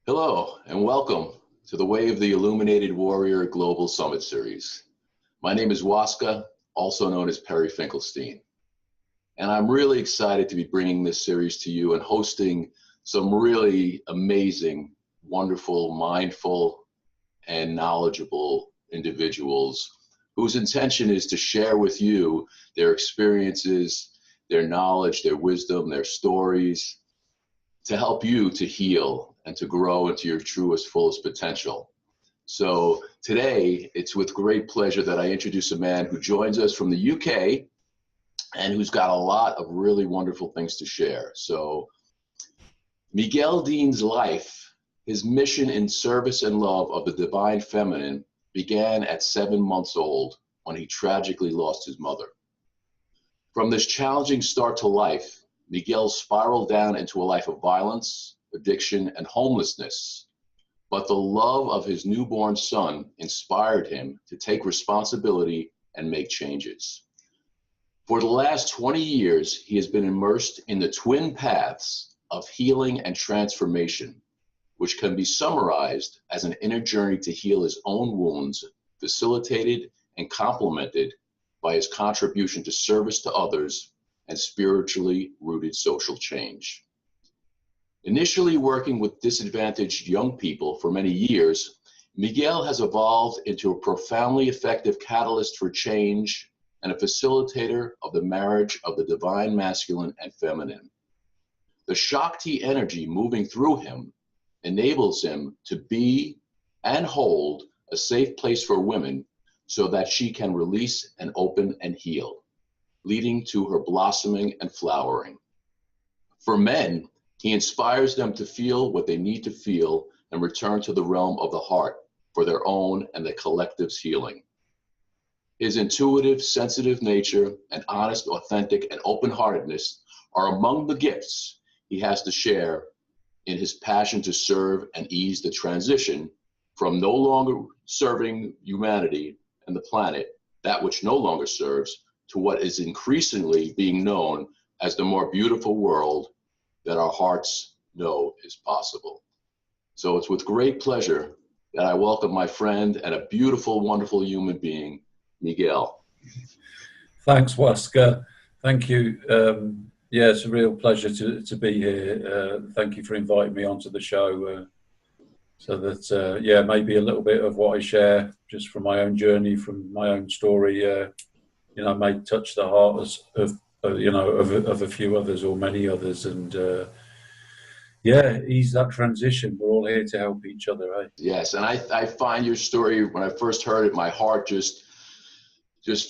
Hello, and welcome to the Way of the Illuminated Warrior Global Summit Series. My name is Waska, also known as Perry Finkelstein, and I'm really excited to be bringing this series to you and hosting some really amazing, wonderful, mindful, and knowledgeable individuals whose intention is to share with you their experiences, their knowledge, their wisdom, their stories, to help you to heal and to grow into your truest, fullest potential. So today, it's with great pleasure that I introduce a man who joins us from the UK and who's got a lot of really wonderful things to share. So Miguel Dean's life, his mission in service and love of the divine feminine began at 7 months old when he tragically lost his mother. From this challenging start to life, Miguel spiraled down into a life of violence, addiction, and homelessness. But the love of his newborn son inspired him to take responsibility and make changes. For the last 20 years, he has been immersed in the twin paths of healing and transformation, which can be summarized as an inner journey to heal his own wounds, facilitated and complemented by his contribution to service to others and spiritually rooted social change. Initially working with disadvantaged young people for many years, Miguel has evolved into a profoundly effective catalyst for change and a facilitator of the marriage of the divine masculine and feminine. The Shakti energy moving through him enables him to be and hold a safe place for women so that she can release and open and heal, leading to her blossoming and flowering. For men, he inspires them to feel what they need to feel and return to the realm of the heart for their own and the collective's healing. His intuitive, sensitive nature and honest, authentic, and open-heartedness are among the gifts he has to share in his passion to serve and ease the transition from no longer serving humanity and the planet, that which no longer serves, to what is increasingly being known as the more beautiful world that our hearts know is possible. So it's with great pleasure that I welcome my friend and a beautiful, wonderful human being, Miguel. Thanks, Waska. Thank you. Yeah, it's a real pleasure to be here. Thank you for inviting me onto the show. So that, yeah, maybe a little bit of what I share just from my own journey, from my own story, may touch the heart of a few others or many others, and ease that transition. We're all here to help each other, right? Yes, and I find your story, when I first heard it, my heart just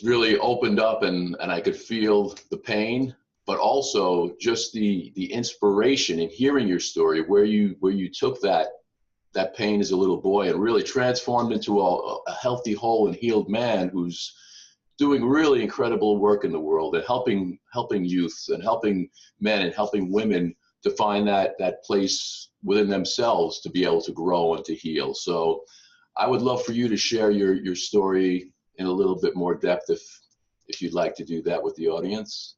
really opened up, and I could feel the pain, but also just the inspiration in hearing your story, where you took that pain as a little boy and really transformed into a healthy, whole, and healed man who's doing really incredible work in the world and helping youth and helping men and helping women to find that place within themselves to be able to grow and to heal. So I would love for you to share your story in a little bit more depth if you'd like to do that with the audience.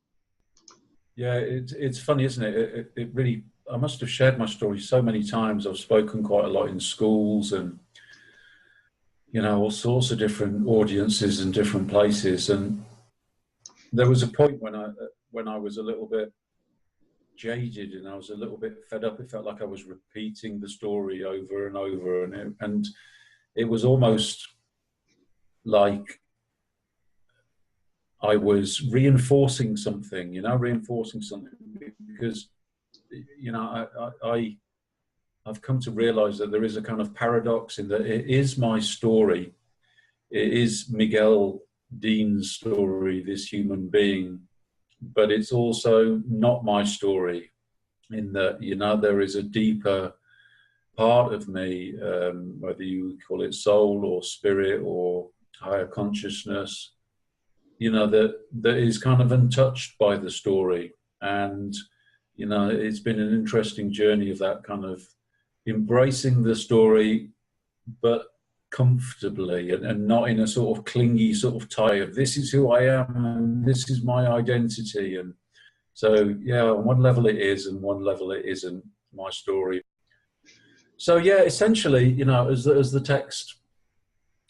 Yeah, it's funny, isn't it? It really, I must have shared my story so many times. I've spoken quite a lot in schools and all sorts of different audiences and different places. And there was a point when I was a little bit jaded and I was a little bit fed up. It felt like I was repeating the story over and over, and it was almost like I was reinforcing something, because I've come to realize that there is a kind of paradox in that it is my story. It is Miguel Dean's story, this human being, but it's also not my story, in that, there is a deeper part of me, whether you call it soul or spirit or higher consciousness, that is kind of untouched by the story. And, it's been an interesting journey of that kind of embracing the story, but comfortably and not in a sort of clingy sort of tie of this is who I am and this is my identity. And so, yeah, on one level it is, and one level it isn't my story. So yeah, essentially, you know, as the text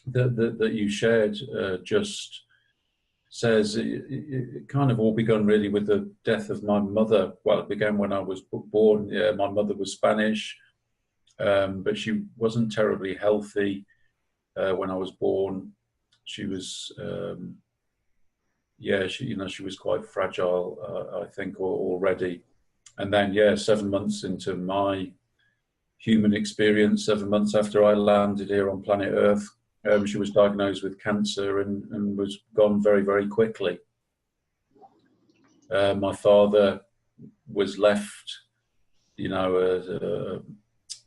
that you shared just says, it kind of all begun really with the death of my mother. Well, it began when I was born. Yeah, my mother was Spanish, but she wasn't terribly healthy when I was born. She was, yeah, she was quite fragile, I think, already. And then, yeah, 7 months into my human experience, 7 months after I landed here on planet Earth, she was diagnosed with cancer and was gone very, very quickly. My father was left, you know,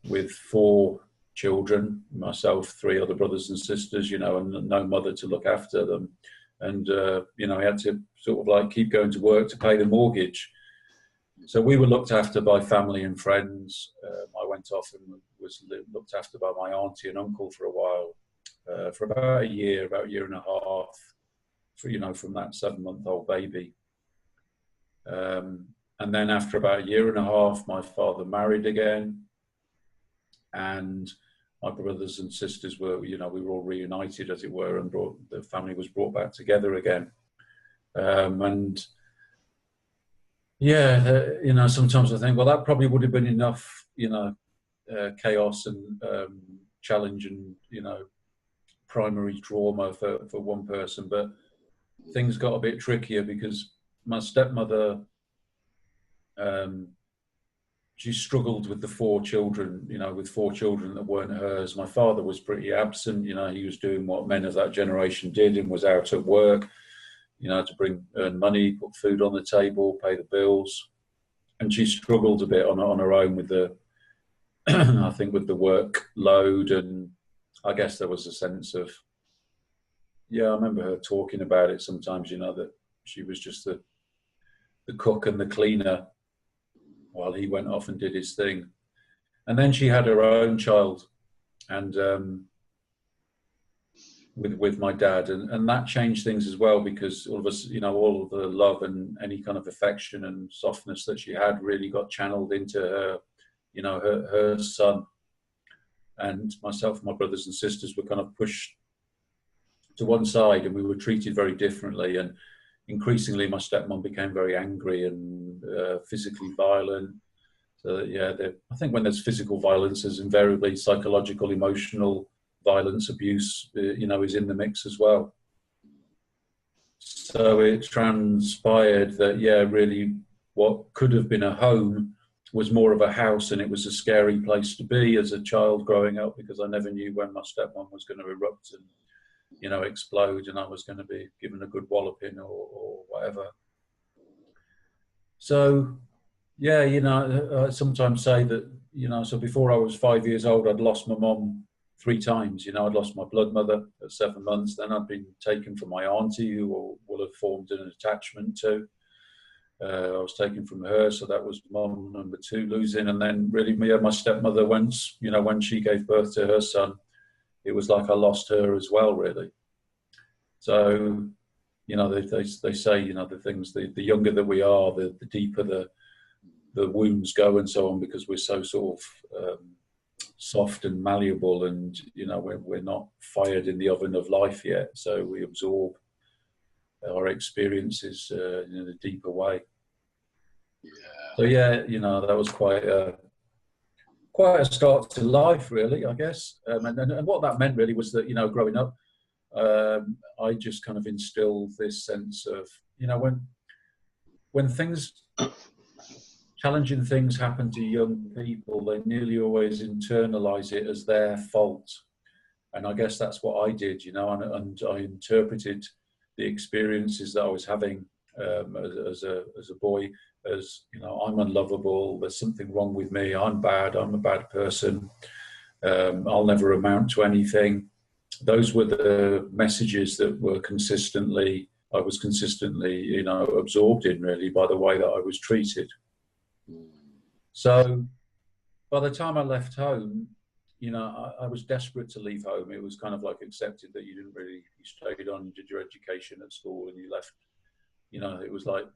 with 4 children, myself, 3 other brothers and sisters, you know, and no mother to look after them. And, you know, he had to sort of like keep going to work to pay the mortgage. So we were looked after by family and friends. I went off and was looked after by my auntie and uncle for a while, for about a year and a half, for, you know, from that 7-month-old baby. And then after about a year and a half, my father married again, and my brothers and sisters were, you know, we were all reunited, as it were, and the family was brought back together again. And yeah, you know, sometimes I think, well, that probably would have been enough, you know, chaos and challenge and, you know, primary trauma for one person. But things got a bit trickier because my stepmother, she struggled with the 4 children, you know, with 4 children that weren't hers. My father was pretty absent, you know, he was doing what men of that generation did and was out at work, you know, to earn money, put food on the table, pay the bills. And she struggled a bit on her own with the, I think, with the workload. And I guess there was a sense of, yeah, I remember her talking about it sometimes, you know, that she was just the cook and the cleaner while he went off and did his thing. And then she had her own child, and with my dad, and that changed things as well, because all of us, you know, all of the love and any kind of affection and softness that she had really got channeled into her, you know, her son. And myself and my brothers and sisters were kind of pushed to one side, and we were treated very differently. And increasingly, my stepmom became very angry and physically violent. So yeah, I think when there's physical violence, there's invariably psychological, emotional violence, abuse, you know, is in the mix as well. So it transpired that, yeah, really what could have been a home was more of a house, and it was a scary place to be as a child growing up, because I never knew when my stepmom was going to erupt and, you know, explode, and I was going to be given a good walloping or whatever. So, yeah, you know, I sometimes say that, you know, so before I was 5 years old, I'd lost my mom 3 times. You know, I'd lost my blood mother at 7 months. Then I'd been taken from my auntie, who will have formed an attachment to. I was taken from her, so that was mom number 2 losing. And then really, my stepmother, once, you know, when she gave birth to her son, it was like I lost her as well, really. So, you know, they say, you know, the things, the younger that we are, the deeper the wounds go and so on, because we're so sort of soft and malleable, and, you know, we're not fired in the oven of life yet, so we absorb our experiences in a deeper way. Yeah. So yeah, you know, that was quite a start to life, really, I guess. And what that meant really was that, you know, growing up, I just kind of instilled this sense of, you know, when challenging things happen to young people, they nearly always internalize it as their fault. And I guess that's what I did, you know, and I interpreted the experiences that I was having as a boy as, you know, I'm unlovable, there's something wrong with me, I'm bad, I'm a bad person, I'll never amount to anything. Those were the messages that I was consistently, you know, absorbed in, really, by the way that I was treated. So by the time I left home, you know, I was desperate to leave home. It was kind of like accepted that you stayed on, you did your education at school and you left. You know, it was like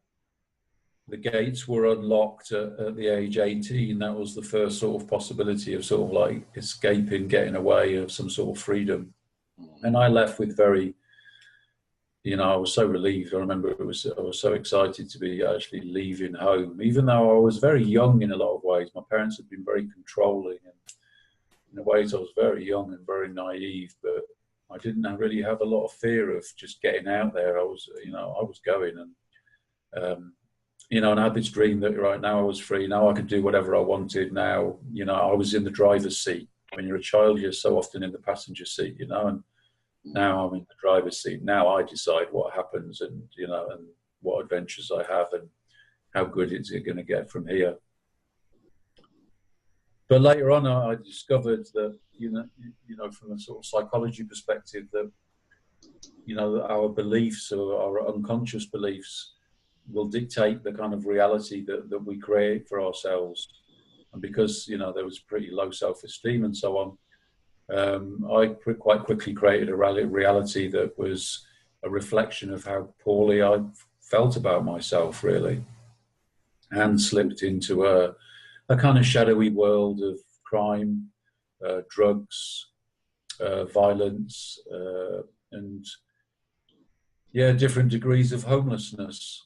the gates were unlocked at the age 18. That was the first sort of possibility of sort of like escaping, getting away, of some sort of freedom. And I left with very, I was so relieved. I remember I was so excited to be actually leaving home, even though I was very young in a lot of ways. My parents had been very controlling, and in ways I was very young and very naive, but I didn't really have a lot of fear of just getting out there. I was going, and and I had this dream that right now I was free. Now I could do whatever I wanted. Now, I was in the driver's seat. When you're a child, you're so often in the passenger seat, and now I'm in the driver's seat. Now I decide what happens, and and what adventures I have, and how good is it going to get from here. But later on, I discovered that, from a sort of psychology perspective, that, our beliefs, or our unconscious beliefs, will dictate the kind of reality that we create for ourselves. And because, there was pretty low self-esteem and so on, I quite quickly created a reality that was a reflection of how poorly I felt about myself, really, and slipped into a kind of shadowy world of crime, drugs, violence, and different degrees of homelessness.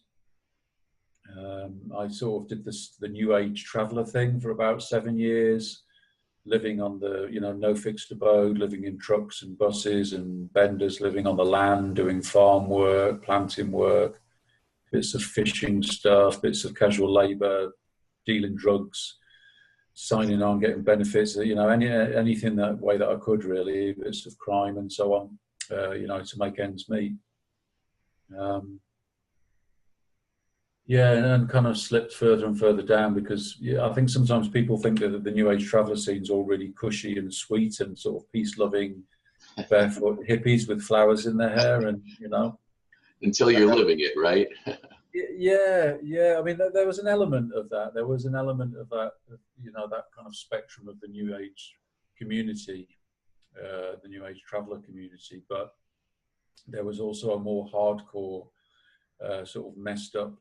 I sort of did the New Age traveller thing for about 7 years, living on the, no fixed abode, living in trucks and buses and benders, living on the land, doing farm work, planting work, bits of fishing stuff, bits of casual labour, dealing drugs, signing on, getting benefits, anything that way that I could, really, bits of crime and so on, to make ends meet. And kind of slipped further and further down, because I think sometimes people think that the New Age traveller scene's all really cushy and sweet and sort of peace-loving, barefoot hippies with flowers in their hair, and until you're living it, right? Yeah. I mean, there was an element of that. There was an element of that, that kind of spectrum of the New Age community, the New Age traveller community. But there was also a more hardcore, sort of messed up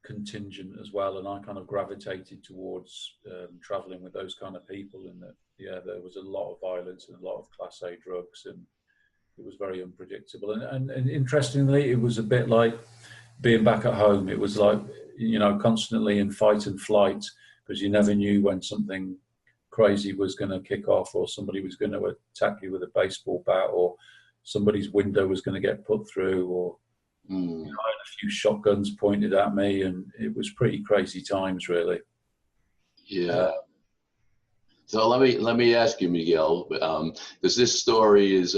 contingent as well, and I kind of gravitated towards traveling with those kind of people. And that, there was a lot of violence and a lot of Class A drugs, and it was very unpredictable. And interestingly, it was a bit like being back at home. It was like, constantly in fight and flight, because you never knew when something crazy was going to kick off, or somebody was going to attack you with a baseball bat, or somebody's window was going to get put through, or I had a few shotguns pointed at me, and it was pretty crazy times, really. Yeah. So let me ask you, Miguel, because this story is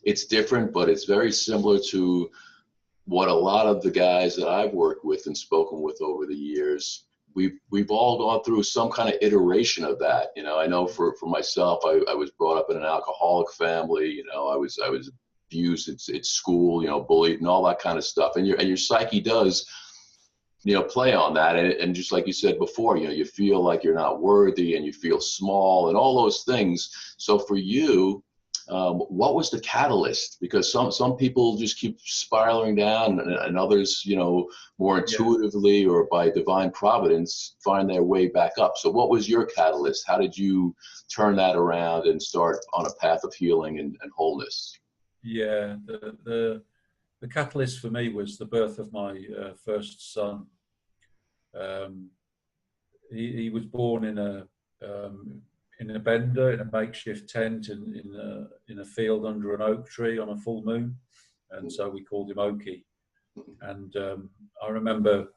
it's different, but it's very similar to what a lot of the guys that I've worked with and spoken with over the years. We've all gone through some kind of iteration of that. I know for myself, I was brought up in an alcoholic family. I was abused at school, bullied and all that kind of stuff. And your psyche does, play on that. And just like you said before, you feel like you're not worthy, and you feel small, and all those things. So for you, what was the catalyst? Because some people just keep spiraling down, and others, more intuitively or by divine providence, find their way back up. So what was your catalyst? How did you turn that around and start on a path of healing and wholeness? Yeah, the catalyst for me was the birth of my first son. He was born in a bender, in a makeshift tent, in a field under an oak tree on a full moon, and so we called him Okie. And I remember,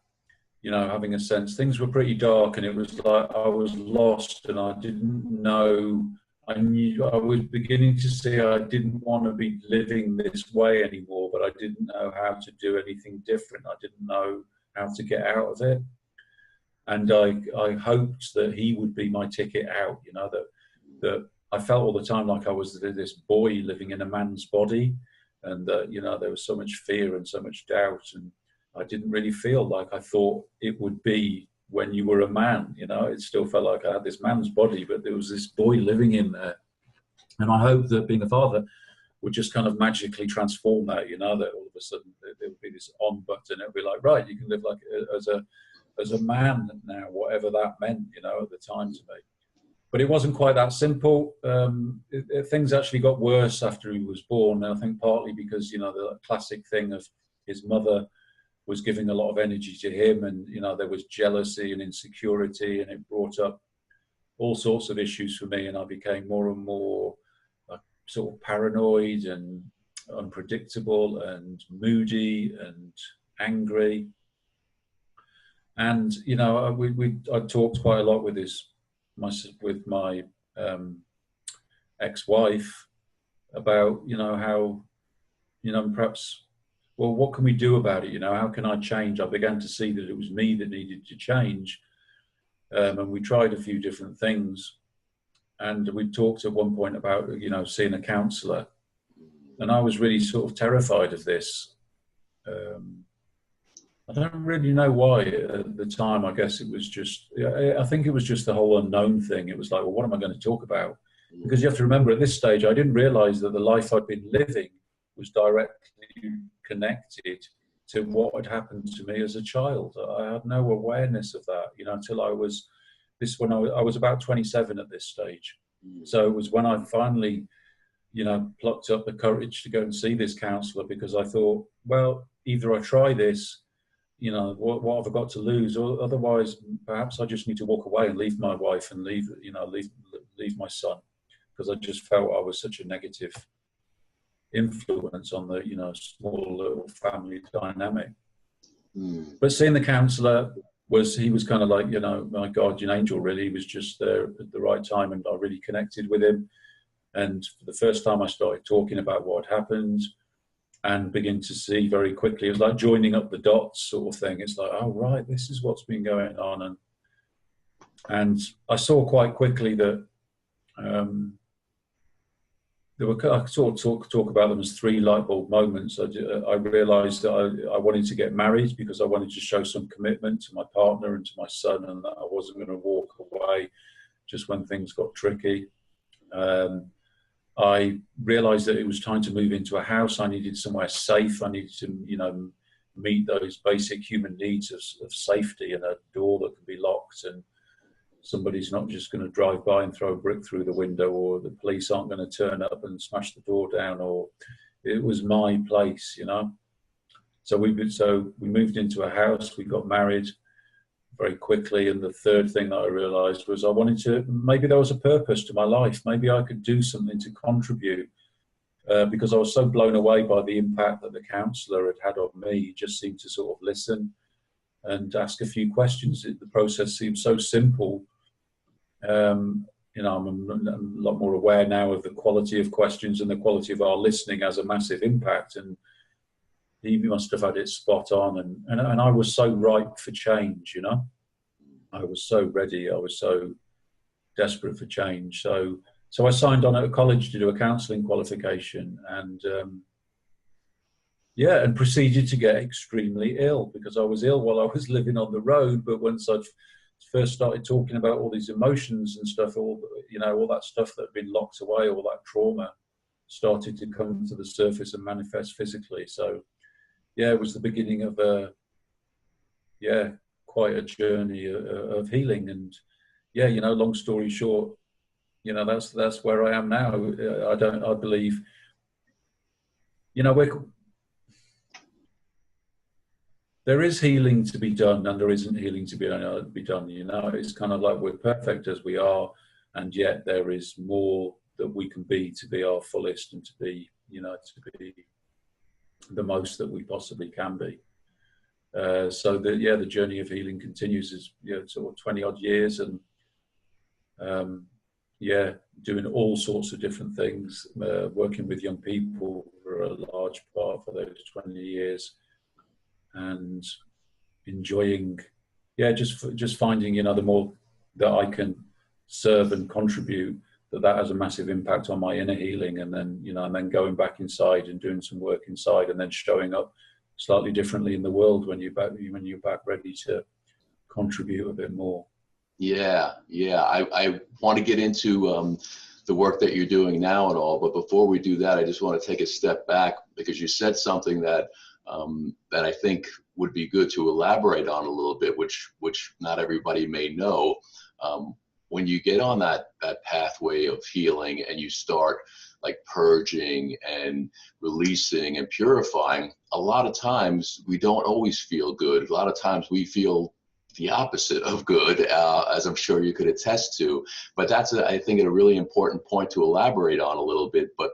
having a sense things were pretty dark, and it was like I was lost, and I didn't know. I was beginning to see I didn't want to be living this way anymore, but I didn't know how to do anything different. I didn't know how to get out of it. And I hoped that he would be my ticket out, that I felt all the time like I was this boy living in a man's body, and that, there was so much fear and so much doubt, and I didn't really feel like I thought it would be when you were a man. It still felt like I had this man's body, but there was this boy living in there. And I hoped that being a father, would just kind of magically transform that, you know, that all of a sudden there would be this on button. It would be like, right, you can live like as a man now, whatever that meant, you know, at the time to me. But it wasn't quite that simple. Things actually got worse after he was born. And I think partly because, you know, the classic thing of his mother was giving a lot of energy to him, and, you know, there was jealousy and insecurity, and it brought up all sorts of issues for me. And I became more and more sort of paranoid and unpredictable and moody and angry. And, you know, I talked quite a lot with my ex-wife about, you know, how, you know, perhaps, well, what can we do about it? You know, how can I change? I began to see that it was me that needed to change. And we tried a few different things. And we talked at one point about, you know, seeing a counsellor. And I was really sort of terrified of this. I don't really know why at the time. I guess it was just, I think it was just the whole unknown thing. It was like, well, what am I going to talk about? Because you have to remember, at this stage, I didn't realize that the life I'd been living was directly connected to what had happened to me as a child. I had no awareness of that, you know, until I was about 27 at this stage. So it was when I finally, you know, plucked up the courage to go and see this counsellor, because I thought, well, either I try this, you know, what have I got to lose? Or otherwise, perhaps I just need to walk away and leave my wife and leave my son, because I just felt I was such a negative influence on the, you know, small little family dynamic. But seeing the counsellor he was kind of like, you know, my guardian angel, really. He was just there at the right time, and I really connected with him. And for the first time I started talking about what had happened, and begin to see very quickly, it was like joining up the dots sort of thing. It's like, oh, right, this is what's been going on. And I saw quite quickly that I sort of talk about them as 3 light bulb moments. I realized that I wanted to get married because I wanted to show some commitment to my partner and to my son, and that I wasn't going to walk away just when things got tricky. I realized that it was time to move into a house. I needed somewhere safe. I needed to, you know, meet those basic human needs of safety, and a door that could be locked, and somebody's not just going to drive by and throw a brick through the window, or the police aren't going to turn up and smash the door down, or it was my place, you know. So we moved into a house. We got married very quickly, and the third thing that I realized was I wanted to, maybe there was a purpose to my life. Maybe I could do something to contribute, because I was so blown away by the impact that the counsellor had on me. He just seemed to sort of listen and ask a few questions. The process seemed so simple. You know, I'm a lot more aware now of the quality of questions, and the quality of our listening has a massive impact. And he must have had it spot on. And I was so ripe for change, you know. I was so ready. I was so desperate for change. So I signed on at a college to do a counselling qualification, and and proceeded to get extremely ill, because I was ill while I was living on the road. But once I first started talking about all these emotions and stuff, all that stuff that had been locked away, all that trauma started to come to the surface and manifest physically. So it was the beginning of quite a journey of healing. And you know, long story short, you know, that's where I am now. I believe, you know, there is healing to be done, and there isn't healing to be done. You know, it's kind of like we're perfect as we are, and yet there is more that we can be to be our fullest, and to be, you know, to be the most that we possibly can be. So the journey of healing continues, as, you know, sort of 20 odd years, and doing all sorts of different things, working with young people for a large part for those 20 years. And enjoying, just finding, you know, the more that I can serve and contribute, that has a massive impact on my inner healing. And then, you know, and then going back inside and doing some work inside, and then showing up slightly differently in the world when you're back ready to contribute a bit more. I want to get into the work that you're doing now and all. But before we do that, I just want to take a step back, because you said something that that I think would be good to elaborate on a little bit, which not everybody may know. When you get on that pathway of healing and you start like purging and releasing and purifying, a lot of times we don't always feel good. A lot of times we feel the opposite of good, as I'm sure you could attest to. But that's, I think, a really important point to elaborate on a little bit, but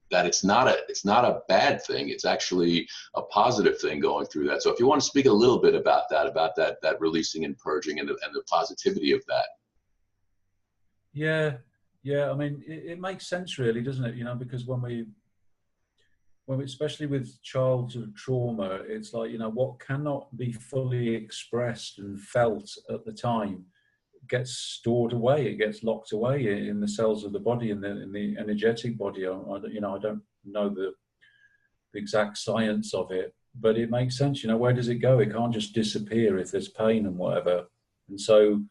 that it's not a bad thing. It's actually a positive thing going through that. So if you want to speak a little bit about that releasing and purging and the positivity of that. Yeah. I mean, it makes sense, really, doesn't it? You know, because when we, especially with childhood trauma, it's like, you know, what cannot be fully expressed and felt at the time gets stored away. It gets locked away in the cells of the body, in the energetic body. You know, I don't know the exact science of it, but it makes sense. You know, where does it go? It can't just disappear if there's pain and whatever. And so,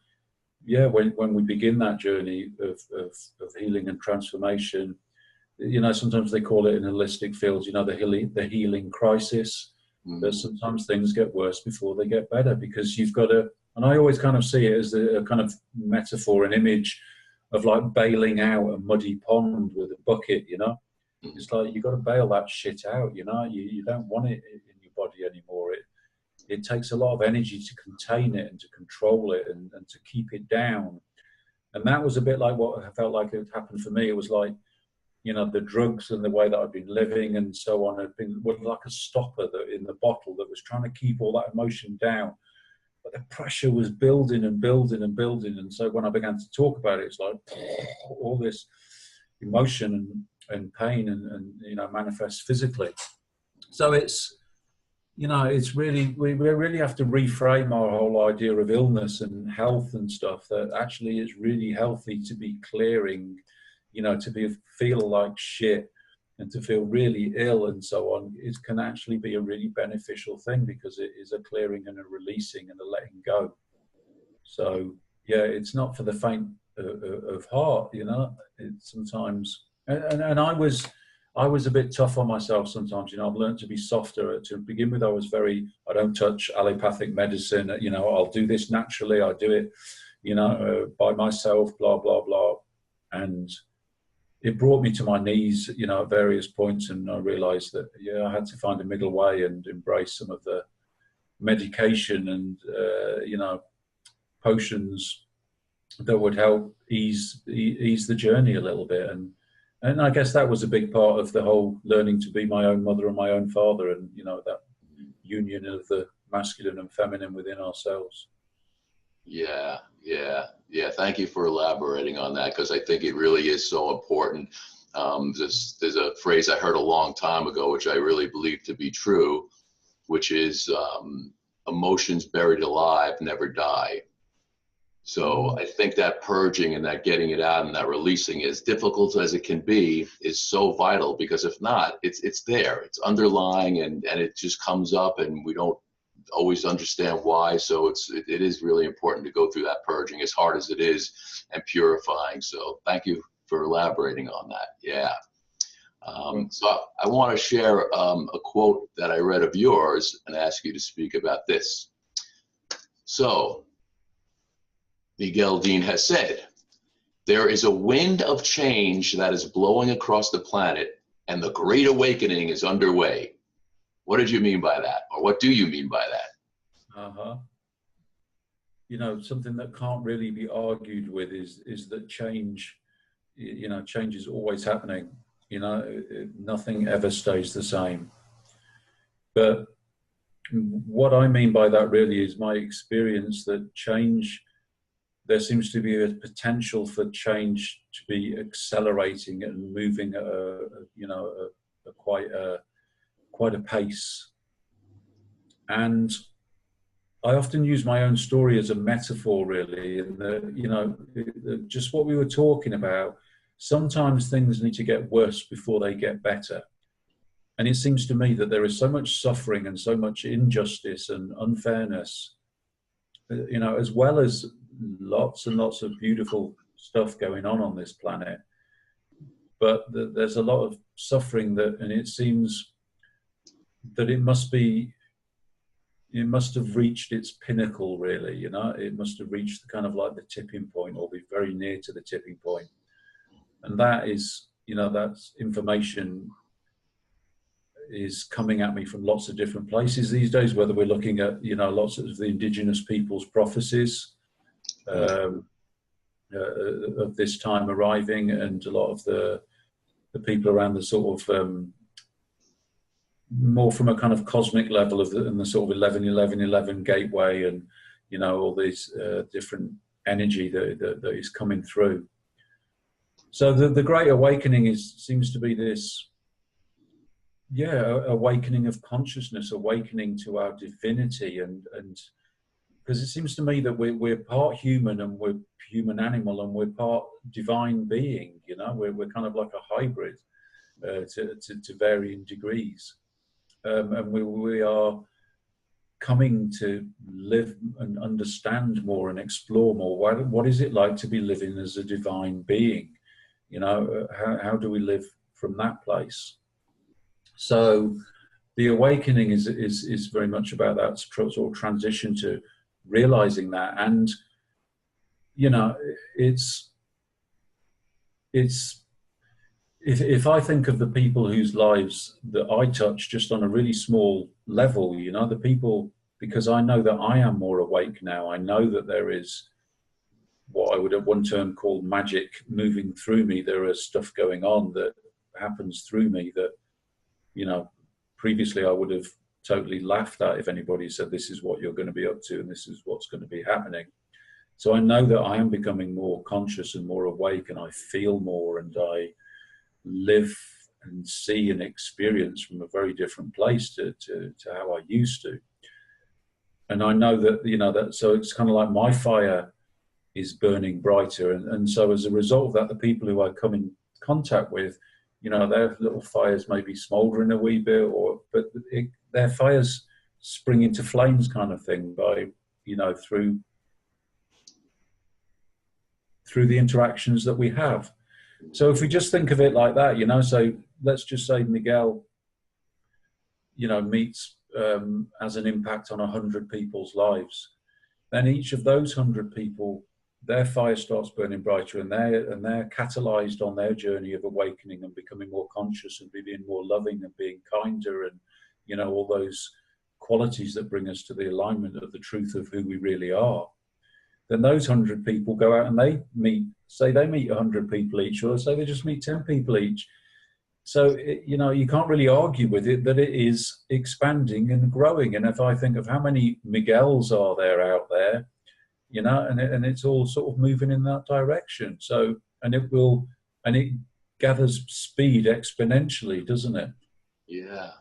yeah, when we begin that journey of healing and transformation, you know, sometimes they call it in holistic fields, you know, the healing crisis. That sometimes things get worse before they get better, because you've got to, and I always kind of see it as a kind of metaphor, an image of like bailing out a muddy pond with a bucket, you know. It's like you've got to bail that shit out, you know. You don't want it in your body anymore. It takes a lot of energy to contain it and to control it and to keep it down. And that was a bit like what I felt like it happened for me. It was like, you know, the drugs and the way that I'd been living and so on was like a stopper in the bottle that was trying to keep all that emotion down. But the pressure was building and building and building. And so when I began to talk about it, it's like all this emotion and pain and you know, manifests physically. So it's, you know, it's really, we really have to reframe our whole idea of illness and health and stuff, that actually it's really healthy to be clearing, you know, to feel like shit and to feel really ill and so on. It can actually be a really beneficial thing, because it is a clearing and a releasing and a letting go. So yeah, it's not for the faint of heart, you know. It's sometimes, and I was a bit tough on myself sometimes, you know. I've learned to be softer. To begin with, I don't touch allopathic medicine, you know. I'll do this naturally, I do it, you know, by myself, blah, blah, blah. And it brought me to my knees, you know, at various points. And I realized that, yeah, I had to find a middle way and embrace some of the medication and, you know, potions that would help ease the journey a little bit. And I guess that was a big part of the whole learning to be my own mother and my own father, and, you know, that union of the masculine and feminine within ourselves. Yeah. Thank you for elaborating on that, because I think it really is so important. There's a phrase I heard a long time ago, which I really believe to be true, which is emotions buried alive never die. So I think that purging and that getting it out and that releasing, as difficult as it can be, is so vital, because if not, it's there, it's underlying, and it just comes up and we don't always understand why. So it is really important to go through that purging, as hard as it is, and purifying. So thank you for elaborating on that. Yeah. So I want to share a quote that I read of yours and ask you to speak about this. So Miguel Dean has said, "There is a wind of change that is blowing across the planet, and the Great Awakening is underway." What did you mean by that? Or what do you mean by that? You know, something that can't really be argued with is that change, you know, change is always happening. You know, nothing ever stays the same. But what I mean by that really is my experience that change, there seems to be a potential for change to be accelerating and moving at quite a pace. And I often use my own story as a metaphor, really, in that, you know, just what we were talking about, sometimes things need to get worse before they get better. And it seems to me that there is so much suffering and so much injustice and unfairness, you know, as well as lots and lots of beautiful stuff going on this planet. but there's a lot of suffering and it seems that it must have reached its pinnacle, really. It must have reached the kind of like the tipping point, or be very near to the tipping point. And that is, that's information is coming at me from lots of different places these days, whether we're looking at, lots of the indigenous people's prophecies of this time arriving, and a lot of the people around the sort of more from a kind of cosmic level and the sort of 11-11-11 gateway, and all these different energy that is coming through. So the Great Awakening seems to be this, awakening of consciousness, awakening to our divinity, and because it seems to me that we're part human and we're human animal and we're part divine being. We're kind of like a hybrid to varying degrees, and we are coming to live and understand more and explore more. What is it like to be living as a divine being? How do we live from that place? So the awakening is very much about that sort of transition to realizing that. And, if I think of the people whose lives that I touch just on a really small level, the people, because I know that I am more awake now. I know that there is what I would at one term call magic moving through me. There is stuff going on that happens through me that, previously I would have totally laughed at if anybody said, this is what you're going to be up to and this is what's going to be happening. So I know that I am becoming more conscious and more awake, and I feel more, and I live and see and experience from a very different place to how I used to. And I know that, so it's kind of like my fire is burning brighter. And so as a result of that, the people who I come in contact with, their little fires may be smouldering a wee bit, but their fires spring into flames, kind of thing, by, through the interactions that we have. So if we just think of it like that, so let's just say Miguel, meets has an impact on 100 people's lives. Then each of those 100 people, their fire starts burning brighter, and they're catalyzed on their journey of awakening and becoming more conscious and being more loving and being kinder, and all those qualities that bring us to the alignment of the truth of who we really are. Then those 100 people go out and they meet 100 people each, or say they just meet 10 people each. So you can't really argue with it that it is expanding and growing. And if I think of how many Miguels are there out there, and it's all sort of moving in that direction. So, and it gathers speed exponentially, doesn't it? Yeah.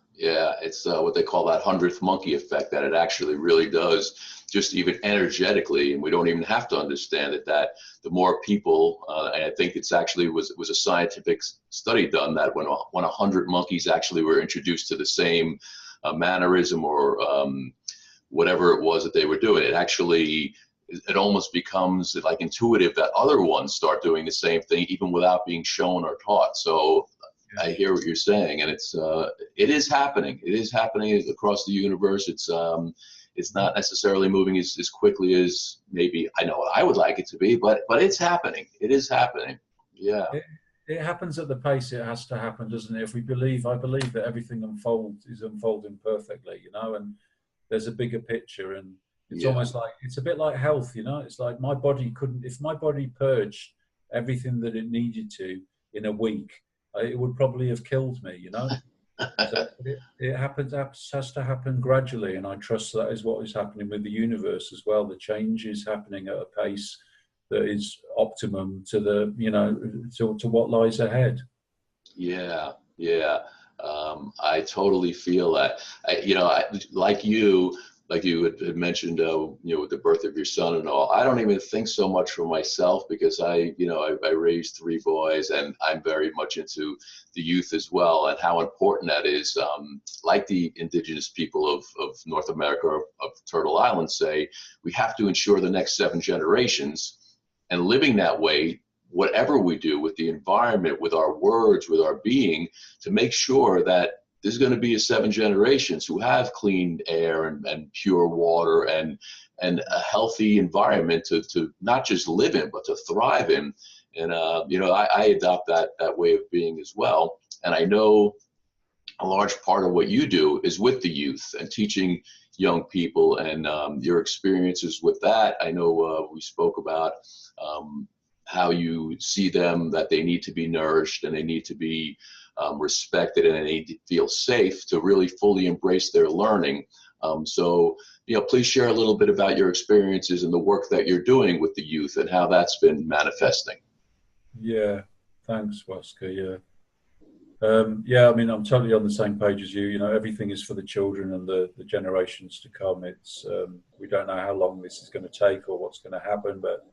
It's what they call that 100th monkey effect, that it actually really does, just even energetically. And we don't even have to understand it, that the more people, and I think it's actually was a scientific study done that when 100 monkeys actually were introduced to the same mannerism or whatever it was that they were doing, it almost becomes like intuitive that other ones start doing the same thing, even without being shown or taught. So I hear what you're saying, and it is happening. It is happening across the universe. It's not necessarily moving as quickly as maybe I know what I would like it to be, but it's happening. It is happening. Yeah. It happens at the pace it has to happen, doesn't it? I believe that everything is unfolding perfectly, and there's a bigger picture, and it's almost like, it's a bit like health, it's like if my body purged everything that it needed to in a week, it would probably have killed me, So it has to happen gradually, and I trust that is what is happening with the universe as well. The change is happening at a pace that is optimum to to what lies ahead. Yeah. I totally feel that. Like you had mentioned, with the birth of your son and all, I don't even think so much for myself, because I raised 3 boys, and I'm very much into the youth as well, and how important that is. Like the indigenous people of North America, of Turtle Island say, we have to ensure the next 7 generations, and living that way whatever we do, with the environment, with our words, with our being, to make sure that there's going to be 7 generations who have clean air and pure water and a healthy environment to not just live in, but to thrive in. And, I adopt that way of being as well. And I know a large part of what you do is with the youth and teaching young people, and your experiences with that. I know we spoke about how you see them, that they need to be nourished and they need to be respected, and they need to feel safe to really fully embrace their learning. So, please share a little bit about your experiences and the work that you're doing with the youth and how that's been manifesting. Yeah, thanks, Waska. Yeah, I mean, I'm totally on the same page as you. Everything is for the children and the generations to come. It's we don't know how long this is going to take or what's going to happen, but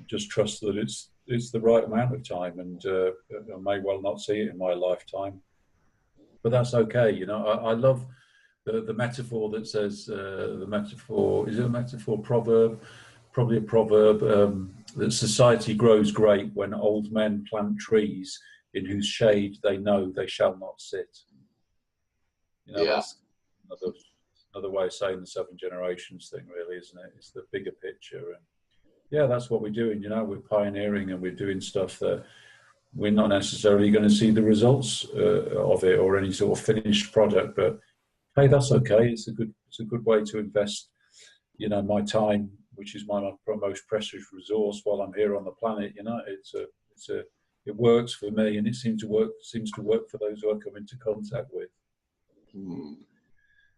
just trust that it's the right amount of time, and I may well not see it in my lifetime, but that's okay. I love the metaphor that says, the metaphor, is it a metaphor, proverb? Probably a proverb, that society grows great when old men plant trees in whose shade they know they shall not sit. That's another way of saying the 7 generations thing, really, isn't it? It's the bigger picture. And yeah, that's what we're doing. We're pioneering, and we're doing stuff that we're not necessarily going to see the results of it or any sort of finished product, but hey, that's okay. It's a good way to invest, my time, which is my most precious resource while I'm here on the planet. It works for me, and it seems to work for those who I come into contact with.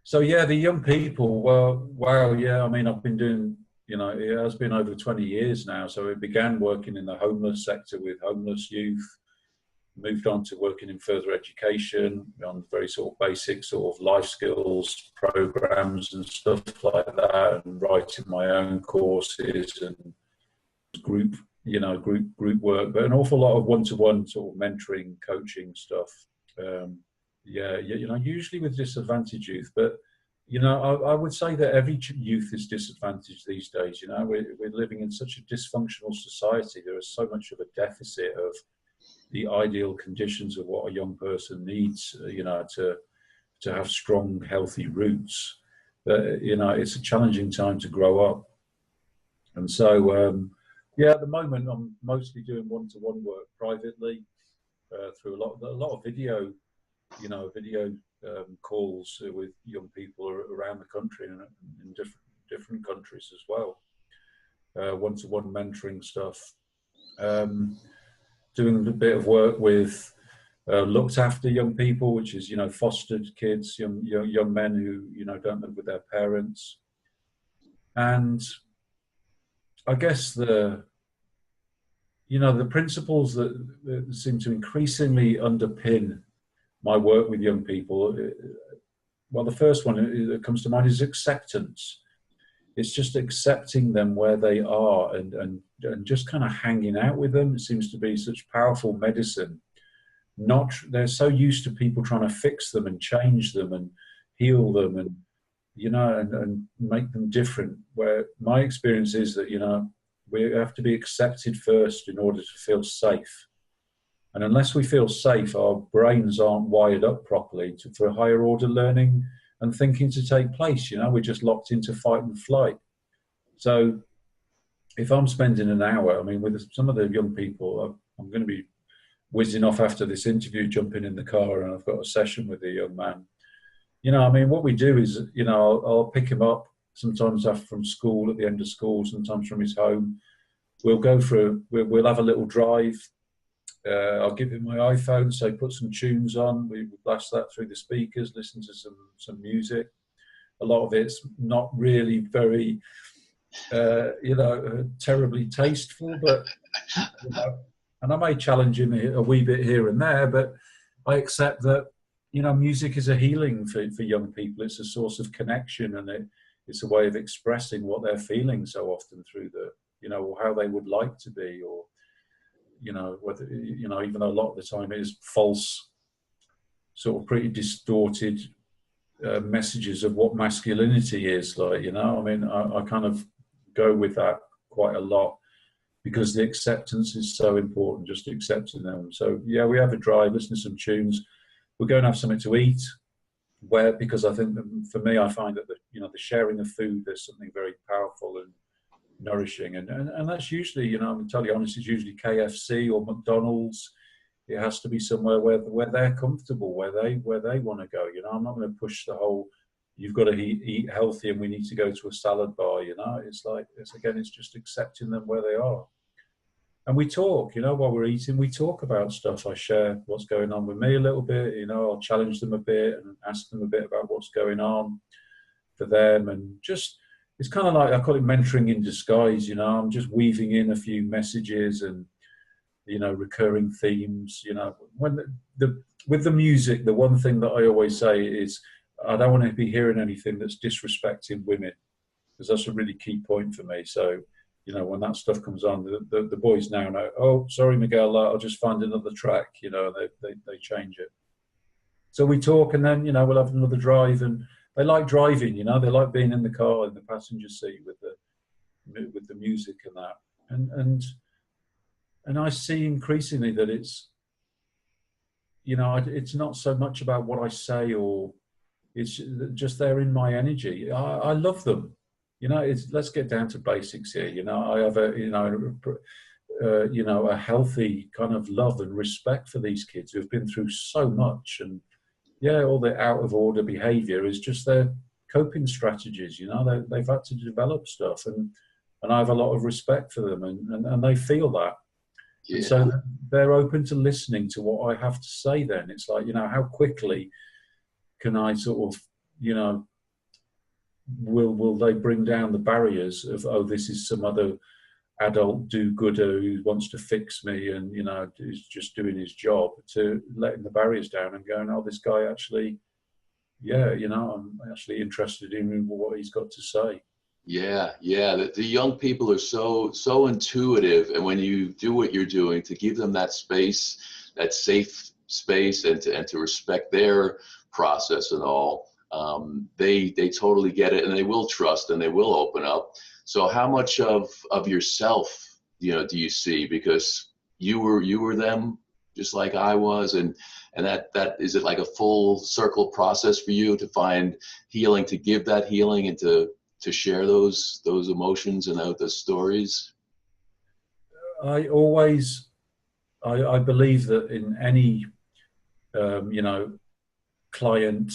So yeah, the young people, wow, yeah. I mean, I've been doing, it has been over 20 years now. So it began working in the homeless sector with homeless youth, moved on to working in further education on very sort of basic sort of life skills programs and stuff like that, and writing my own courses and group work, but an awful lot of one-to-one sort of mentoring, coaching stuff. Usually with disadvantaged youth, but I would say that every youth is disadvantaged these days. We're living in such a dysfunctional society. There is so much of a deficit of the ideal conditions of what a young person needs, to have strong, healthy roots. But it's a challenging time to grow up, and so at the moment I'm mostly doing one-to-one work privately through a lot of video, calls with young people around the country and in different countries as well. One-to-one mentoring stuff. Doing a bit of work with looked after young people, which is fostered kids, young men who don't live with their parents. And I guess the principles that seem to increasingly underpin my work with young people, well, the first one that comes to mind is acceptance. It's just accepting them where they are and just kind of hanging out with them. It seems to be such powerful medicine. They're so used to people trying to fix them and change them and heal them and and make them different. Where my experience is that we have to be accepted first in order to feel safe. And unless we feel safe, our brains aren't wired up properly for higher order learning and thinking to take place. We're just locked into fight and flight. So if I'm spending an hour, I mean, with some of the young people, I'm going to be whizzing off after this interview, jumping in the car, and I've got a session with a young man. What we do is, I'll pick him up sometimes from school, at the end of school, sometimes from his home. We'll have a little drive. I'll give him my iPhone, so put some tunes on. We blast that through the speakers, listen to some music. A lot of it's not really very, terribly tasteful, but and I may challenge him a wee bit here and there, but I accept that music is a healing for young people. It's a source of connection, and it's a way of expressing what they're feeling so often through or how they would like to be, or whether even though a lot of the time it is false, sort of pretty distorted messages of what masculinity is like. I mean, I kind of go with that quite a lot. because the acceptance is so important, just accepting them. So yeah, we have a drive, listen to some tunes. We're going to have something to eat. Because I think that for me, I find that the sharing of food, there's something very powerful and nourishing, and that's usually, I'm totally honest, it's usually KFC or McDonald's. It has to be somewhere where they're comfortable, where they want to go. I'm not going to push the whole, you've got to eat healthy and we need to go to a salad bar. It's just accepting them where they are. And we talk, while we're eating, we talk about stuff. I share what's going on with me a little bit, I'll challenge them a bit and ask them a bit about what's going on for them. And just, it's kind of like, I call it mentoring in disguise, I'm just weaving in a few messages and, recurring themes, when with the music, the one thing that I always say is, I don't want to be hearing anything that's disrespecting women, because that's a really key point for me. So, when that stuff comes on, the boys now know, oh, sorry, Miguel, I'll just find another track, they change it. So we talk, and then, we'll have another drive, and they like driving, they like being in the car, in the passenger seat with the music and that. And I see increasingly that it's, it's not so much about what I say, or it's just they're in my energy. I love them. Let's get down to basics here. I have a healthy kind of love and respect for these kids who've been through so much, and all the out of order behaviour is just their coping strategies. They've had to develop stuff, and I have a lot of respect for them, and they feel that. Yeah. And so they're open to listening to what I have to say. Then it's like, how quickly can I sort of, will they bring down the barriers of, oh, this is some other adult do-gooder who wants to fix me and, is just doing his job, to letting the barriers down and going, oh, this guy actually, I'm actually interested in what he's got to say. Yeah. The young people are so intuitive, and when you do what you're doing, to give them that space, that safe space, and to respect their process and all, they totally get it, and they will trust, and they will open up. So how much of yourself, do you see, because you were them just like I was, and that is it like a full circle process for you to find healing, to give that healing, and to share those emotions and those stories? I believe that in any client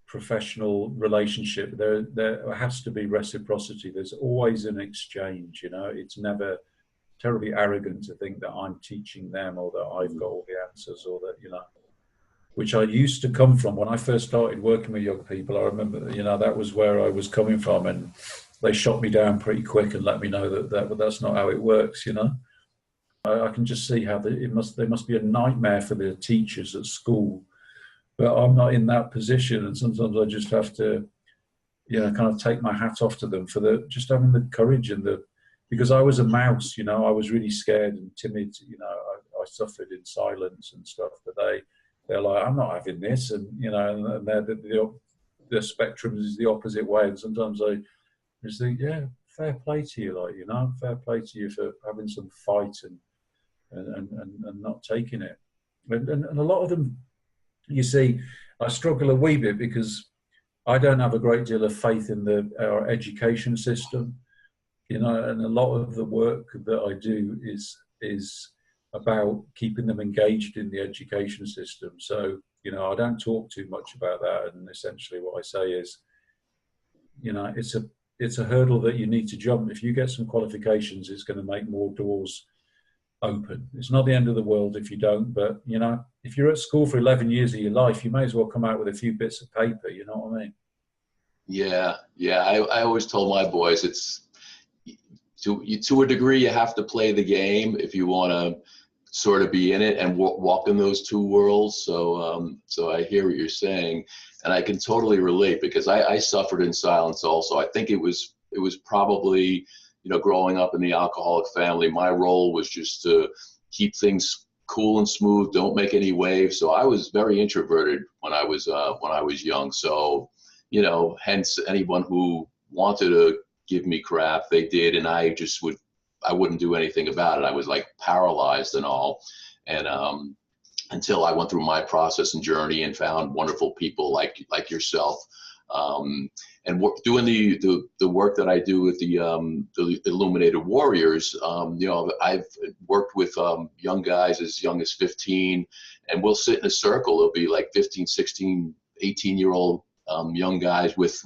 professional relationship, there has to be reciprocity. There's always an exchange. It's never terribly arrogant to think that I'm teaching them, or that I've got all the answers, or that which I used to come from when I first started working with young people. I remember that was where I was coming from, and they shot me down pretty quick and let me know that that's not how it works. I can just see how they must be a nightmare for the teachers at school. But I'm not in that position, and sometimes I just have to, kind of take my hat off to them for just having the courage because I was a mouse, I was really scared and timid, I suffered in silence and stuff. But they're like, I'm not having this, and and the spectrum is the opposite way. And sometimes I just think, fair play to you, fair play to you for having some fight and not taking it. And a lot of them. You see, I struggle a wee bit because I don't have a great deal of faith in our education system, and a lot of the work that I do is about keeping them engaged in the education system. So, I don't talk too much about that, and essentially what I say is, it's a hurdle that you need to jump. If you get some qualifications, it's going to make more doors open. It's not the end of the world if you don't, but if you're at school for 11 years of your life, you may as well come out with a few bits of paper. You know what I mean? Yeah. I always told my boys, it's to a degree you have to play the game if you want to sort of be in it and walk in those two worlds. So I hear what you're saying, and I can totally relate, because I suffered in silence also. I think it was probably, growing up in the alcoholic family, my role was just to keep things cool and smooth, don't make any waves. So I was very introverted when I was young. So, hence anyone who wanted to give me crap. They did, and I wouldn't do anything about it. I was like paralyzed and all. And until I went through my process and journey and found wonderful people like yourself, and doing the work that I do with the Illuminated Warriors. I've worked with young guys as young as 15, and we'll sit in a circle. It'll be like 15, 16, 18-year-old young guys with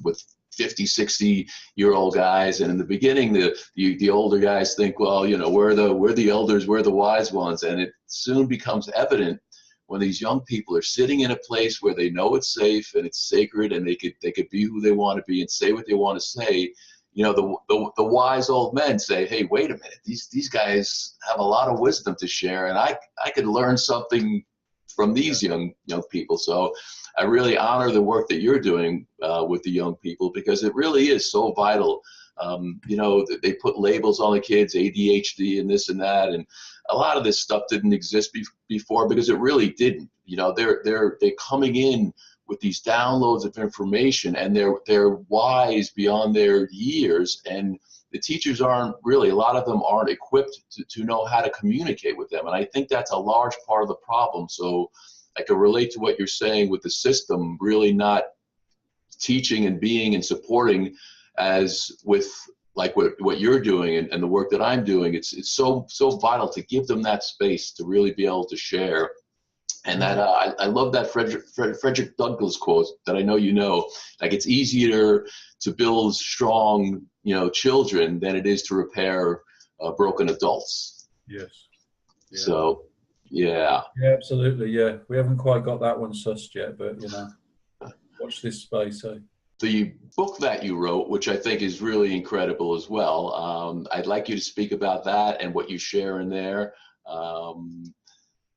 50, 60-year-old guys. And in the beginning, the older guys think, well, we're the elders, we're the wise ones. And it soon becomes evident when these young people are sitting in a place where they know it's safe and it's sacred, and they could be who they want to be and say what they want to say. The wise old men say, hey, wait a minute, these guys have a lot of wisdom to share, and I could learn something from these young people. So I really honor the work that you're doing with the young people, because it really is so vital. They put labels on the kids, ADHD and this and that, and a lot of this stuff didn't exist before, because it really didn't. They're coming in with these downloads of information, and they're wise beyond their years, and the teachers a lot of them aren't equipped to know how to communicate with them. And I think that's a large part of the problem. So I can relate to what you're saying with the system really not teaching and being and supporting, as with like what you're doing and the work that I'm doing. It's so vital to give them that space to really be able to share. And that I love that Frederick Douglass quote that I know like, it's easier to build strong children than it is to repair broken adults. Yes. Yeah. So yeah, absolutely. Yeah, we haven't quite got that one sussed yet, but watch this space. The book that you wrote, which I think is really incredible as well, I'd like you to speak about that and what you share in there,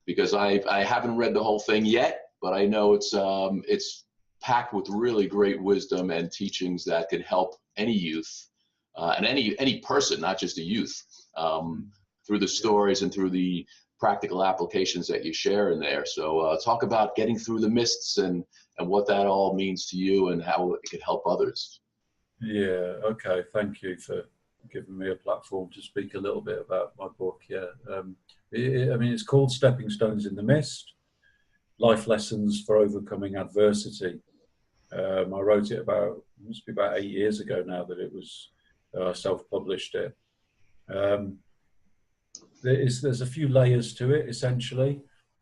because I haven't read the whole thing yet, but I know it's packed with really great wisdom and teachings that could help any youth and any person, not just a youth, through the stories and through the practical applications that you share in there. So talk about getting through the mists and what that all means to you and how it could help others. Yeah, okay. Thank you for giving me a platform to speak a little bit about my book. Yeah, it's called Stepping Stones in the Mist, Life Lessons for Overcoming Adversity. I wrote it must be about 8 years ago now that it was, self-published it. There's a few layers to it, essentially.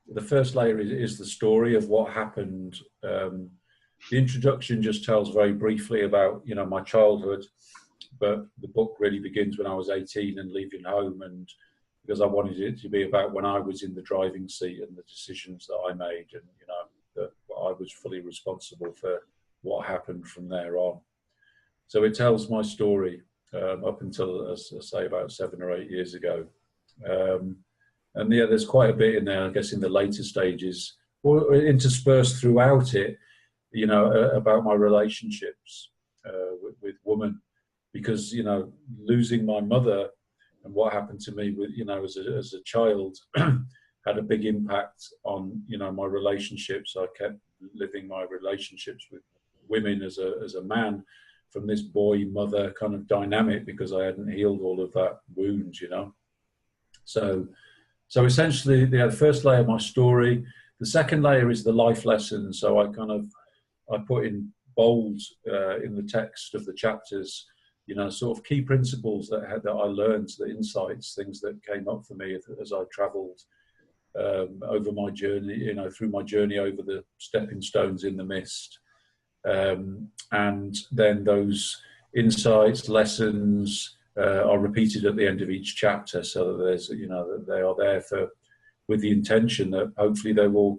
The first layer is the story of what happened. The introduction just tells very briefly about, my childhood, but the book really begins when I was 18 and leaving home, and because I wanted it to be about when I was in the driving seat and the decisions that I made, and, that I was fully responsible for what happened from there on. So it tells my story up until, as I say, about 7 or 8 years ago. And yeah, there's quite a bit in there, I guess, in the later stages, or interspersed throughout it, about my relationships with women, because, losing my mother and what happened to me with, as a child had a big impact on, my relationships. I kept living my relationships with women as a man from this boy-mother kind of dynamic, because I hadn't healed all of that wound, So essentially, the first layer, my story. The second layer is the life lesson. So I put in bold in the text of the chapters, sort of key principles that I learned, the insights, things that came up for me as I travelled over my journey, through my journey over the stepping stones in the mist. And then those insights, lessons, are repeated at the end of each chapter, so that there's, that they are there with the intention that hopefully they will,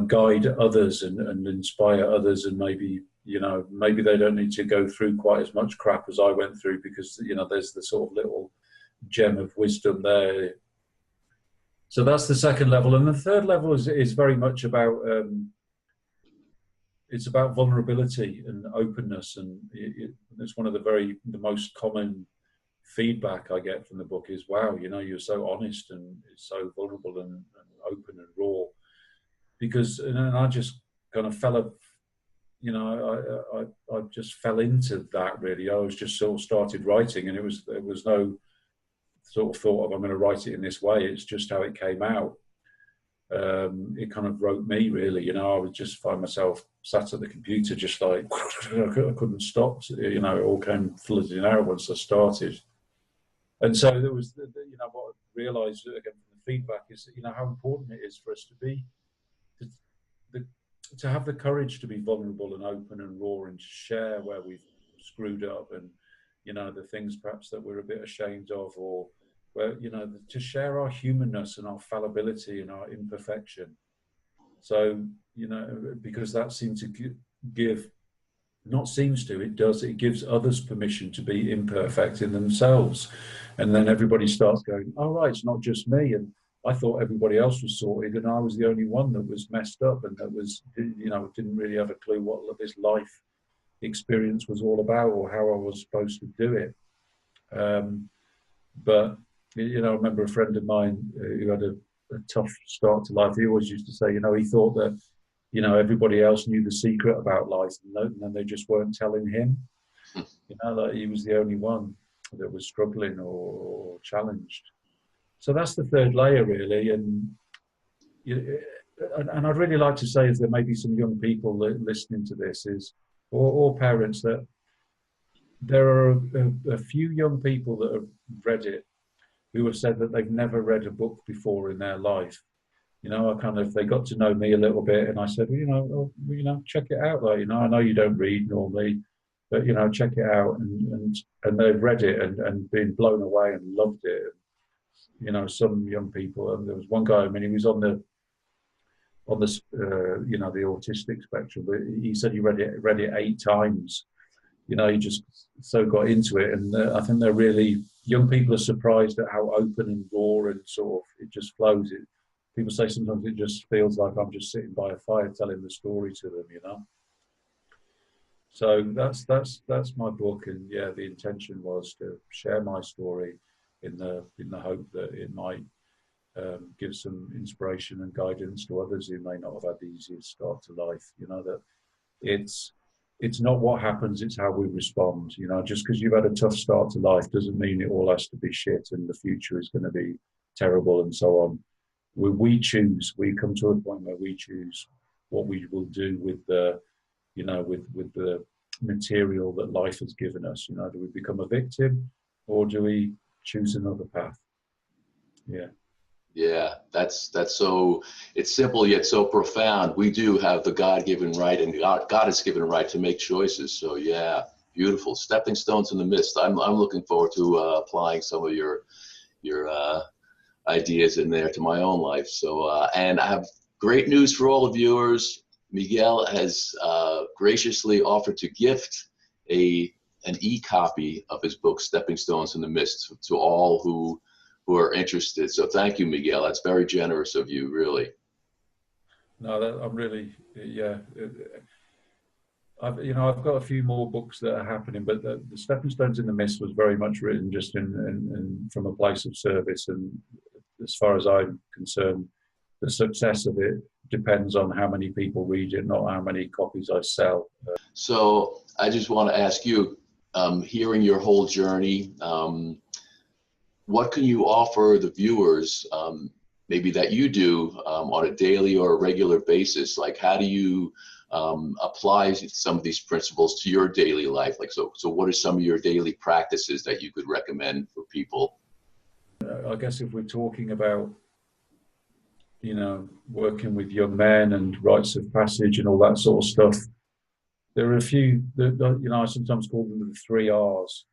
guide others and inspire others, and maybe they don't need to go through quite as much crap as I went through, because there's the sort of little gem of wisdom there. So that's the second level, and the third level is very much about it's about vulnerability and openness, and it's one of the most common feedback I get from the book is, wow, you're so honest and it's so vulnerable and open and raw, because and I just kind of fell you know, I just fell into that really. I was just sort of started writing, and there was no sort of thought of I'm going to write it in this way. It's just how it came out. It kind of wrote me really, you know. I would just find myself sat at the computer just like I couldn't stop, you know. It all came flooding out once I started. And so there was, you know, what I realised again from the feedback is, you know, how important it is for us to have the courage to be vulnerable and open and raw and share where we've screwed up, and, you know, the things perhaps that we're a bit ashamed of, or where, you know, to share our humanness and our fallibility and our imperfection. So, you know, because that seems to give, not seems to, it does, it gives others permission to be imperfect in themselves. And then everybody starts going, oh, right, it's not just me. And I thought everybody else was sorted, and I was the only one that was messed up, and that was, you know, didn't really have a clue what this life experience was all about, or how I was supposed to do it. But, you know, I remember a friend of mine who had a tough start to life. He always used to say, you know, he thought that, you know, everybody else knew the secret about life, and then they just weren't telling him. You know, that he was the only one that was struggling or challenged. So that's the third layer, really. And I'd really like to say, is there may be some young people listening to this, or parents, that there are a few young people that have read it who have said that they've never read a book before in their life. You know, they got to know me a little bit, and I said, well, you know, check it out. Like, you know, I know you don't read normally, but, you know, check it out. And they've read it and been blown away and loved it. You know, some young people, and there was one guy, I mean, he was on the you know, the autistic spectrum, but he said he read it 8 times. You know, he just so got into it. And I think they're really, young people are surprised at how open and raw and sort of it just flows. People say sometimes it just feels like I'm just sitting by a fire telling the story to them, you know. So that's my book, and yeah, the intention was to share my story in the hope that it might give some inspiration and guidance to others who may not have had the easiest start to life. You know, that it's not what happens, it's how we respond. You know, just because you've had a tough start to life doesn't mean it all has to be shit and the future is going to be terrible and so on. We choose. We come to a point where we choose what we will do with the, you know, with the material that life has given us. You know, do we become a victim, or do we choose another path? Yeah. Yeah, that's so, it's simple yet so profound. We do have the God-given right, and God has given a right to make choices. So yeah, beautiful. Stepping stones in the mist. I'm looking forward to applying some of your ideas in there to my own life. So and I have great news for all the viewers. Miguel has graciously offered to gift an e-copy of his book, Stepping Stones in the Mist, to all who are interested. So thank you, Miguel. That's very generous of you, really. No, I'm really, yeah. I've got a few more books that are happening, but the Stepping Stones in the Mist was very much written just in from a place of service. And as far as I'm concerned, the success of it depends on how many people read it, not how many copies I sell. So I just want to ask you, hearing your whole journey, what can you offer the viewers, maybe that you do on a daily or a regular basis? Like, how do you apply some of these principles to your daily life? Like, so what are some of your daily practices that you could recommend for people? I guess if we're talking about, you know, working with young men and rites of passage and all that sort of stuff, there are a few that, you know, I sometimes call them the 3 R's.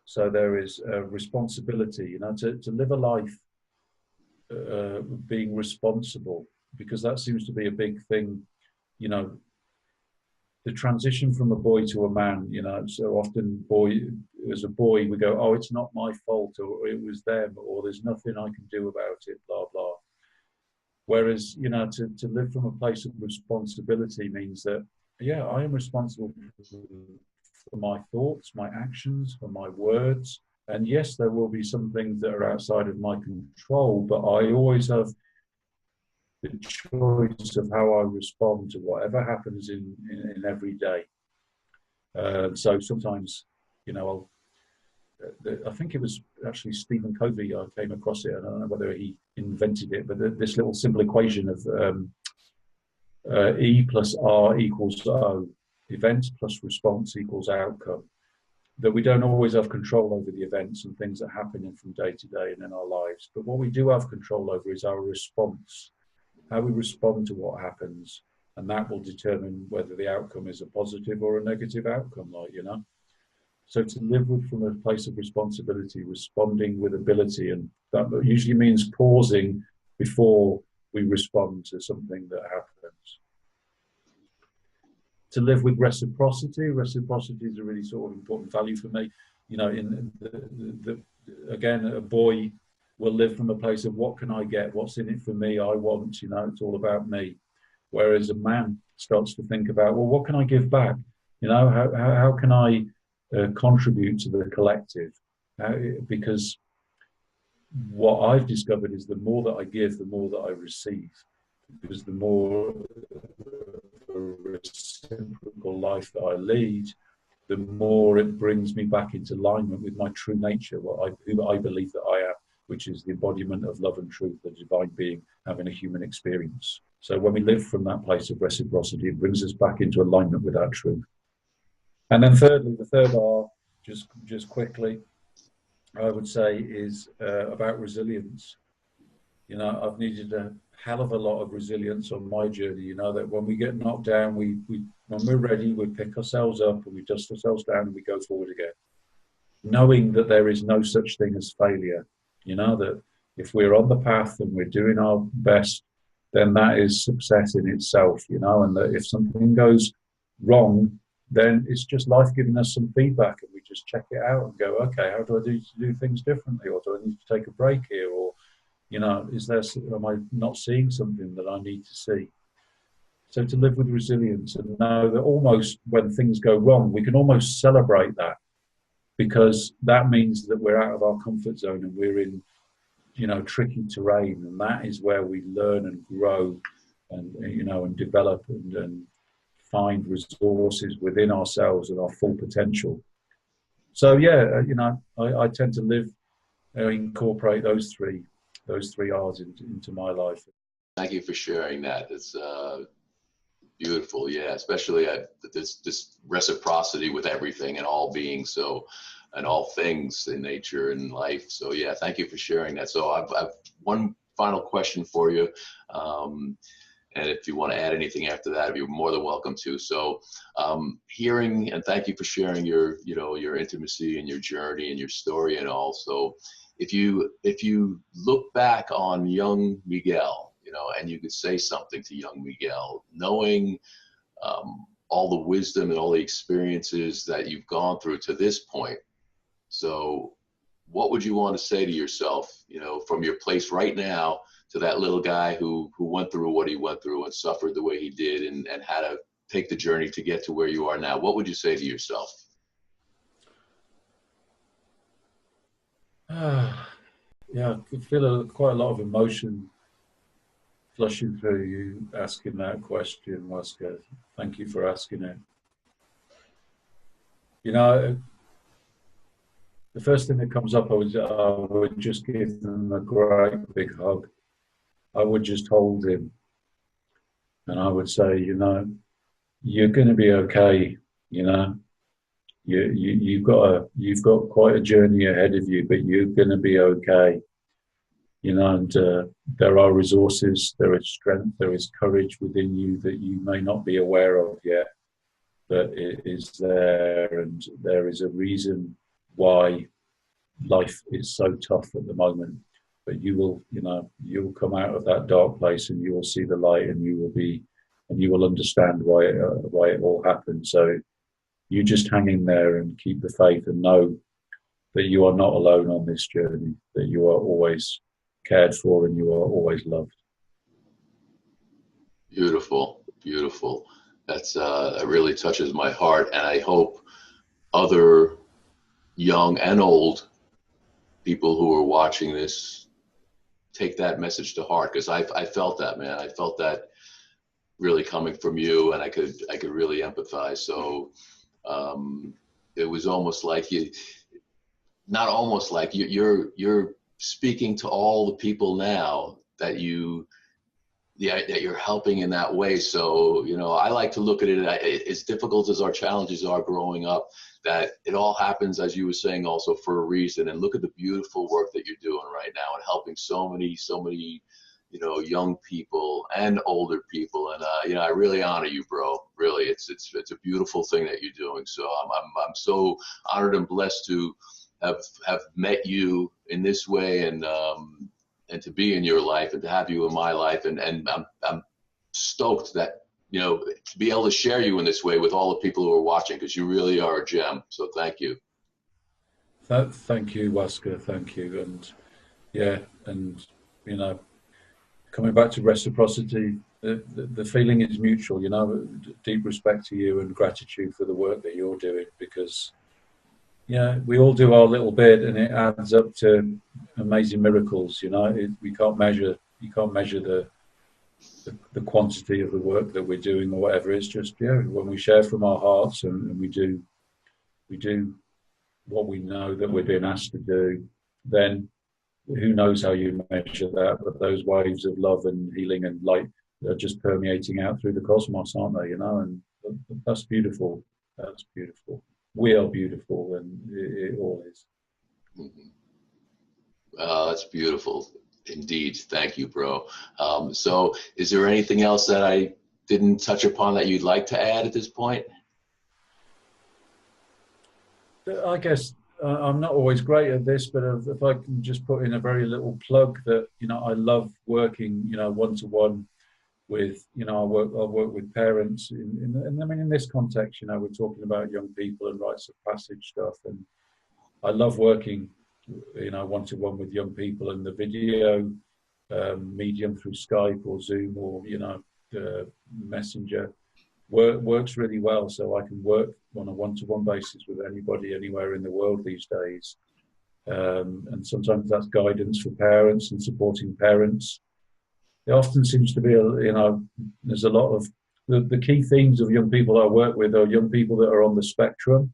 So there is responsibility, you know, to live a life being responsible, because that seems to be a big thing, you know, the transition from a boy to a man. You know, so often as a boy, we go, oh, it's not my fault, or it was them, or there's nothing I can do about it, blah, blah. Whereas, you know, to live from a place of responsibility means that, yeah, I am responsible for my thoughts, my actions, for my words. And yes, there will be some things that are outside of my control, but I always have the choice of how I respond to whatever happens in every day. So sometimes, you know, I think it was actually Stephen Covey, I came across it, I don't know whether he invented it, but this little simple equation of E plus R equals O, event plus response equals outcome. That we don't always have control over the events and things that happen from day to day and in our lives. But what we do have control over is our response, how we respond to what happens. And that will determine whether the outcome is a positive or a negative outcome, like, you know. So to live from a place of responsibility, responding with ability, and that usually means pausing before we respond to something that happens. To live with reciprocity. Reciprocity is a really sort of important value for me. You know, again, a boy will live from a place of what can I get? What's in it for me? I want, you know, it's all about me. Whereas a man starts to think about, well, what can I give back? You know, how can I contribute to the collective? Because what I've discovered is the more that I give, the more that I receive. Because the more reciprocal life that I lead, the more it brings me back into alignment with my true nature, who I believe that I am, which is the embodiment of love and truth, the divine being having a human experience. So when we live from that place of reciprocity, it brings us back into alignment with our truth. And then thirdly, the third R, just quickly, I would say is about resilience. You know, I've needed a hell of a lot of resilience on my journey, you know, that when we get knocked down, when we're ready, we pick ourselves up and we dust ourselves down and we go forward again. Knowing that there is no such thing as failure, you know, that if we're on the path and we're doing our best, then that is success in itself, you know, and that if something goes wrong, then it's just life giving us some feedback and we just check it out and go, okay, how do I do things differently? Or do I need to take a break here? Or, you know, am I not seeing something that I need to see? So to live with resilience and know that almost when things go wrong, we can almost celebrate that, because that means that we're out of our comfort zone and we're in, you know, tricky terrain. And that is where we learn and grow and, you know, and develop and find resources within ourselves and our full potential. So, yeah, you know, I tend to incorporate those three R's into my life. Thank you for sharing that. It's beautiful. Yeah, especially this reciprocity with everything and all beings, and all things in nature and life. So yeah, thank you for sharing that. So I've one final question for you. And if you want to add anything after that, you're more than welcome to. So hearing, and thank you for sharing your intimacy and your journey and your story and all. So if you look back on young Miguel, you know, and you could say something to young Miguel, knowing all the wisdom and all the experiences that you've gone through to this point. So what would you want to say to yourself, you know, from your place right now to that little guy who went through what he went through and suffered the way he did and had to take the journey to get to where you are now? What would you say to yourself? Yeah, I could feel quite a lot of emotion flushing through you asking that question, Waska. Thank you for asking it. You know, the first thing that comes up, I would just give them a great big hug. I would just hold him and I would say, you know, you're going to be okay. You know, you've got quite a journey ahead of you, but you're going to be okay. You know, and there are resources, there is strength, there is courage within you that you may not be aware of yet, but it is there, and there is a reason why life is so tough at the moment. But you will come out of that dark place and you will see the light, and you will understand why it all happened. So you just hang in there and keep the faith and know that you are not alone on this journey, that you are always cared for and you are always loved. Beautiful, beautiful. That really touches my heart, and I hope other young and old people who are watching this take that message to heart, because I felt that, man. I felt that really coming from you, and I could really empathize. So it was almost like not almost like you're speaking to all the people now that that you're helping in that way. So, you know, I like to look at it as difficult as our challenges are growing up, that it all happens, as you were saying, also for a reason. And look at the beautiful work that you're doing right now and helping so many, you know, young people and older people. And, you know, I really honor you, bro. Really, it's a beautiful thing that you're doing. So I'm so honored and blessed to have met you in this way, and to be in your life and to have you in my life. And I'm stoked that, you know, to be able to share you in this way with all the people who are watching, because you really are a gem. So thank you. Thank you, Waska. Thank you. And yeah, and, you know, coming back to reciprocity, the feeling is mutual, you know, deep respect to you and gratitude for the work that you're doing, because, yeah, we all do our little bit, and it adds up to amazing miracles. You know, you can't measure the quantity of the work that we're doing or whatever. It's just, yeah, when we share from our hearts, and we do what we know that we're being asked to do, then who knows how you measure that? But those waves of love and healing and light are just permeating out through the cosmos, aren't they? You know, and that's beautiful. That's beautiful. We are beautiful, and it all is. That's beautiful indeed. Thank you, bro. So is there anything else that I didn't touch upon that you'd like to add at this point? I guess I'm not always great at this, but if I can just put in a very little plug that, you know, I love working, you know, one-to-one with, you know, I work with parents and I mean, in this context, you know, we're talking about young people and rites of passage stuff, and I love working, you know, one-to-one with young people, and the video medium through Skype or Zoom or, you know, Messenger works really well. So I can work on a one-to-one basis with anybody anywhere in the world these days, and sometimes that's guidance for parents and supporting parents. There often seems to be, you know, there's a lot of the key themes of young people I work with are young people that are on the spectrum,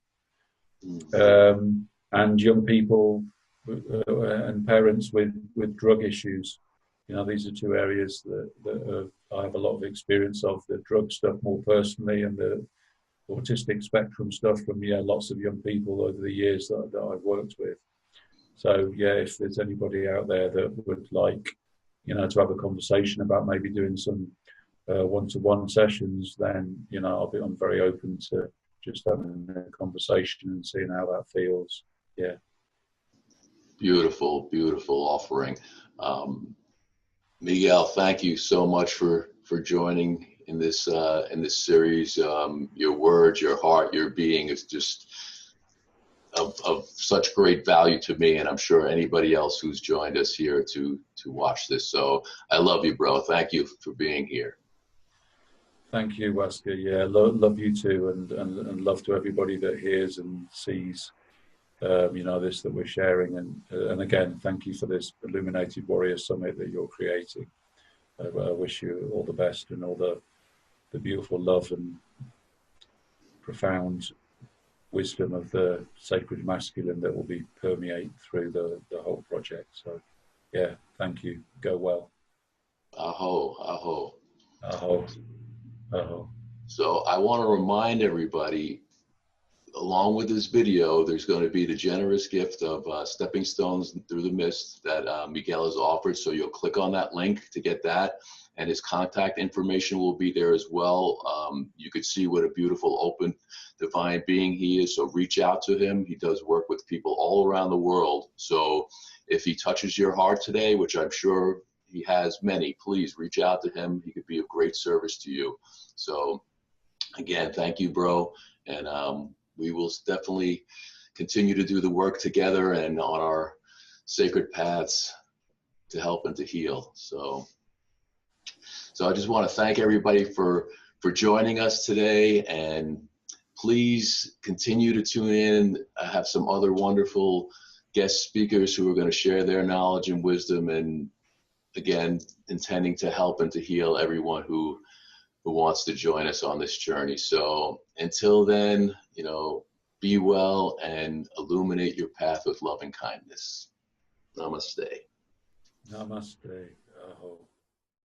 and young people and parents with drug issues. You know, these are two areas that I have a lot of experience of, the drug stuff more personally, and the autistic spectrum stuff from, yeah, lots of young people over the years that I've worked with. So, yeah, if there's anybody out there that would like, you know, to have a conversation about maybe doing some one-to-one sessions, then, you know, I'm very open to just having a conversation and seeing how that feels. Yeah. Beautiful, beautiful offering. Miguel, thank you so much for joining in this series. Your words, your heart, your being is just of such great value to me, and I'm sure anybody else who's joined us here to watch this. So I love you, bro. Thank you for being here. Thank you, Waska. Yeah, love you too, and love to everybody that hears and sees, you know, this that we're sharing. And again, thank you for this Illuminated Warrior Summit that you're creating. I wish you all the best, and all the beautiful love and profound wisdom of the sacred masculine that will be permeate through the whole project. So, yeah, thank you. Go well. Aho, aho. Aho. Aho. So I want to remind everybody, along with this video, there's going to be the generous gift of Stepping Stones Through the Mist that Miguel has offered. So you'll click on that link to get that, and his contact information will be there as well. You could see what a beautiful, open, divine being he is. So reach out to him. He does work with people all around the world. So if he touches your heart today, which I'm sure he has many, please reach out to him. He could be of great service to you. So again, thank you, bro. And we will definitely continue to do the work together and on our sacred paths to help and to heal. So I just want to thank everybody for joining us today, and please continue to tune in. I have some other wonderful guest speakers who are going to share their knowledge and wisdom, and again, intending to help and to heal everyone who wants to join us on this journey. So until then, be well and illuminate your path with love and kindness. Namaste. Namaste. Aho.